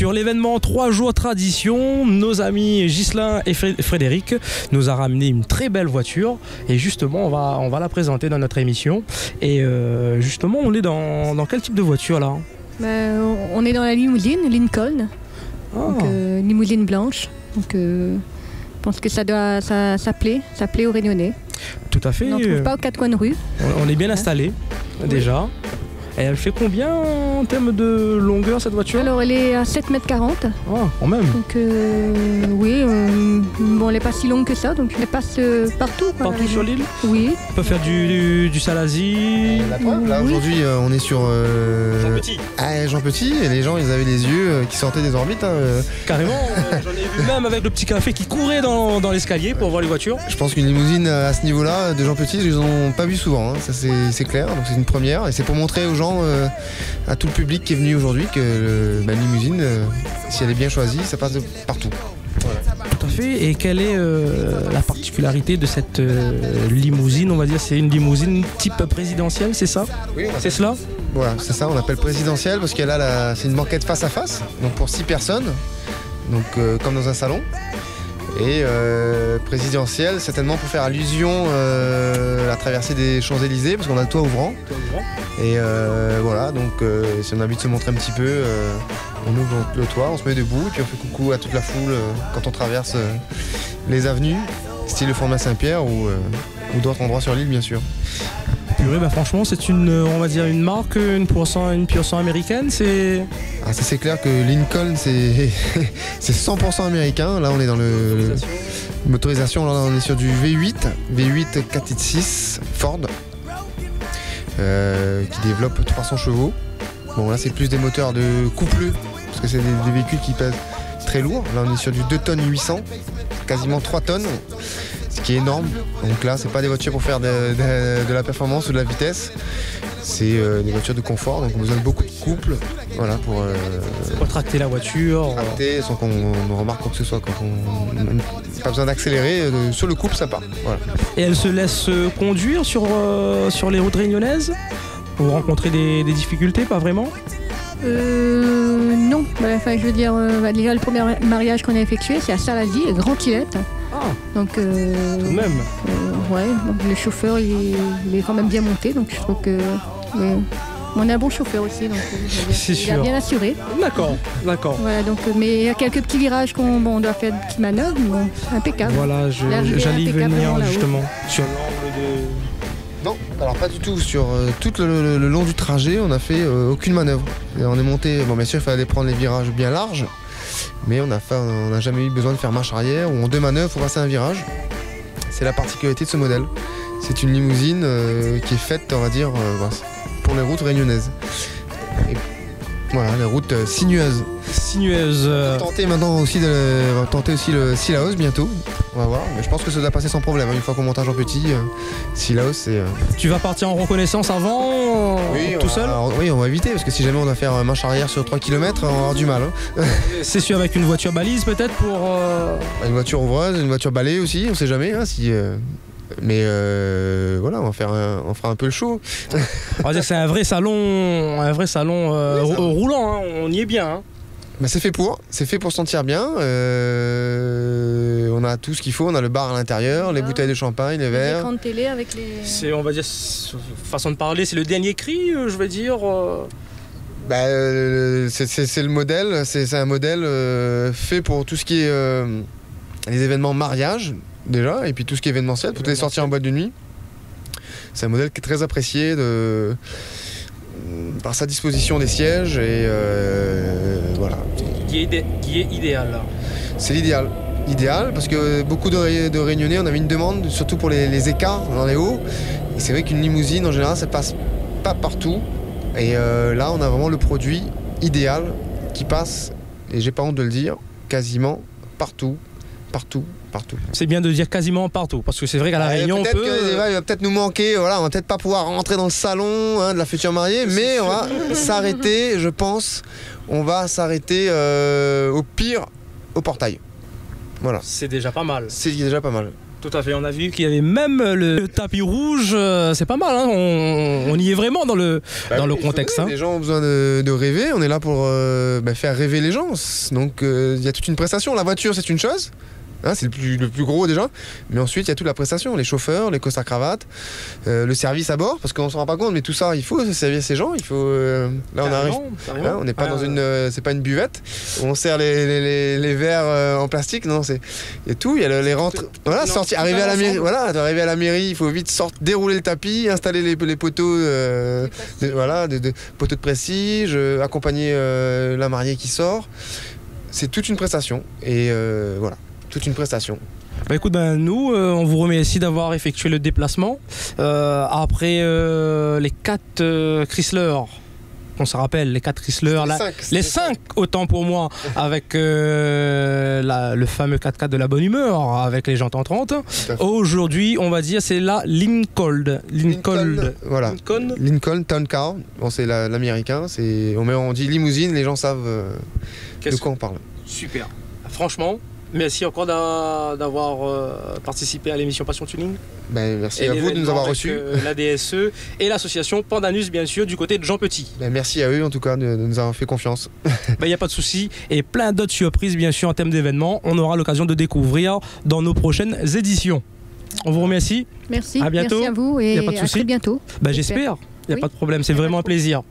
Sur l'événement 3 jours tradition, nos amis Ghislain et Frédéric nous a ramené une très belle voiture et justement on va la présenter dans notre émission. Et justement on est dans quel type de voiture là? On est dans la limousine Lincoln, donc, limousine blanche. Donc je pense que ça plaît aux Réunionnais. Tout à fait. On n'en trouve pas aux quatre coins de rue. On est bien installé déjà. Et elle fait combien en termes de longueur cette voiture? Alors elle est à 7,40 m. Ah, quand même. Donc oui, bon, elle n'est pas si longue que ça, donc elle passe partout. Partout sur l'île? Oui. On peut faire du Salazie. Là aujourd'hui on est sur Jean Petit et les gens ils avaient les yeux qui sortaient des orbites. Carrément, j'en ai vu même avec le petit café qui courait dans l'escalier pour voir les voitures. Je pense qu'une limousine à ce niveau-là de Jean Petit, ils n'ont pas vu souvent, hein. Ça c'est clair, donc c'est une première et c'est pour montrer aux gens, à tout le public qui est venu aujourd'hui que la limousine, si elle est bien choisie, ça passe de partout. Voilà. Tout à fait. Et quelle est la particularité de cette limousine? On va dire c'est une limousine type présidentielle, c'est ça? Oui, c'est cela? Voilà, c'est ça, on l'appelle présidentielle parce qu'elle a c'est une banquette face à face, donc pour 6 personnes, donc comme dans un salon. Et présidentielle, certainement pour faire allusion à la traversée des Champs-Élysées, parce qu'on a le toit ouvrant. Et voilà, donc si on a envie de se montrer un petit peu, on ouvre le toit, on se met debout, et puis on fait coucou à toute la foule quand on traverse les avenues, style le format Saint-Pierre ou d'autres endroits sur l'île, bien sûr. Purée, bah franchement, c'est on va dire une marque, une pure sang américaine, c'est... Ah, ça c'est clair que Lincoln, c'est 100% américain. Là, on est dans le motorisation, là on est sur du V8 4.6 Ford, qui développe 300 chevaux. Bon, là c'est plus des moteurs de coupleux, parce que c'est des véhicules qui pèsent très lourd. Là on est sur du 2 tonnes 800, quasiment 3 tonnes. Ce qui est énorme. Donc là, c'est pas des voitures pour faire de la performance ou de la vitesse. C'est des voitures de confort, donc on a besoin de beaucoup de couple, voilà, pour tracter la voiture. Tracter sans qu'on remarque quoi que ce soit. Pas besoin d'accélérer, sur le couple ça part. Voilà. Et elle se laisse conduire sur les routes réunionnaises? Vous rencontrez des difficultés, pas vraiment? Non, enfin, je veux dire, déjà le premier mariage qu'on a effectué, c'est à Salazie, Grand Tillette. Ah. Donc, tout de même. Ouais, donc le chauffeur il est quand même bien monté, donc je trouve que on a un bon chauffeur aussi, donc il a bien assuré. D'accord. Voilà, donc, mais il y a quelques petits virages qu'on doit faire des petites manœuvres, mais bon, impeccable. Voilà, j'allais y venir justement sur l'angle de... Non, alors pas du tout. Sur tout le long du trajet, on n'a fait aucune manœuvre. Et on est monté, bon bien sûr il fallait prendre les virages bien larges, mais on n'a jamais eu besoin de faire marche arrière ou en 2 manœuvres pour passer un virage. C'est la particularité de ce modèle. C'est une limousine qui est faite, on va dire, pour les routes réunionnaises. Et voilà, les routes sinueuses. On va tenter aussi le Sillaos bientôt. On va voir, mais je pense que ça doit passer sans problème. Une fois qu'on monte à Jean Petit, Sillaos c'est... Tu vas partir en reconnaissance avant, tout seul? Oui, on va éviter, parce que si jamais on doit faire marche arrière sur 3 km, on va avoir du mal. Hein. C'est sûr, avec une voiture balise peut-être pour... Une voiture ouvreuse, une voiture balai aussi, on sait jamais. Hein, mais voilà, on fera un peu le show. On va dire que c'est un vrai salon roulant, hein, on y est bien. Hein. Bah, c'est fait pour se sentir bien. On a tout ce qu'il faut, on a le bar à l'intérieur, les bouteilles de champagne, les verres. L'écran de télé avec les... C'est, on va dire, façon de parler, c'est le dernier cri, je vais dire. Bah, c'est le modèle, c'est un modèle fait pour tout ce qui est les événements mariage déjà, et puis tout ce qui est événementiel, toutes les sorties en boîte de nuit. C'est un modèle qui est très apprécié par sa disposition des sièges et voilà. Qui est idéal là. C'est l'idéal. Idéal parce que beaucoup de Réunionnais, on avait une demande, surtout pour les écarts dans les hauts. Et c'est vrai qu'une limousine en général ça passe pas partout. Et là on a vraiment le produit idéal qui passe, et j'ai pas honte de le dire, quasiment partout. C'est bien de dire quasiment partout, parce que c'est vrai qu'à la Réunion on peut... Il va peut-être nous manquer, voilà, on va peut-être pas pouvoir rentrer dans le salon de la future mariée, mais on va s'arrêter, je pense, au pire au portail. Voilà. C'est déjà pas mal. C'est déjà pas mal. Tout à fait, on a vu qu'il y avait même le tapis rouge, c'est pas mal, hein, on y est vraiment dans le contexte. Hein. Les gens ont besoin de rêver, on est là pour faire rêver les gens. Donc il y a toute une prestation, la voiture c'est une chose. Hein, c'est le plus gros déjà, mais ensuite il y a toute la prestation, les chauffeurs, les costards cravates, le service à bord, parce qu'on se rend pas compte, mais tout ça il faut servir ces gens, il faut. Là on arrive, hein, on n'est pas dans c'est pas une buvette où on sert les verres en plastique, non, il y a tout, il y a les rentres, voilà, sortir, arriver à la mairie, voilà, arriver à la mairie, il faut vite dérouler le tapis, installer les poteaux, des poteaux de prestige, accompagner la mariée qui sort, c'est toute une prestation et voilà. Toute une prestation. Bah écoute, nous, on vous remercie d'avoir effectué le déplacement. Après les 4 Chrysler, on se rappelle, les 4 Chrysler, les 5 autant pour moi, avec le fameux 4x4 de la bonne humeur, avec les jantes en 30. Aujourd'hui, on va dire, c'est la Lincoln. Voilà. Lincoln Town Car. Bon, c'est l'américain. On dit limousine, les gens savent de quoi on parle. Super. Franchement. Merci encore d'avoir participé à l'émission Passion Tuning. Merci à vous de nous avoir reçus. La DSE et l'association Pandanus, bien sûr, du côté de Jean Petit. Merci à eux, en tout cas, de nous avoir fait confiance. Il n'y a pas de souci. Et plein d'autres surprises, bien sûr, en termes d'événements. On aura l'occasion de découvrir dans nos prochaines éditions. On vous remercie. Merci. À bientôt. Merci à vous et y a pas de à souci. très bientôt. J'espère. Il n'y a pas de problème. C'est vraiment un plaisir.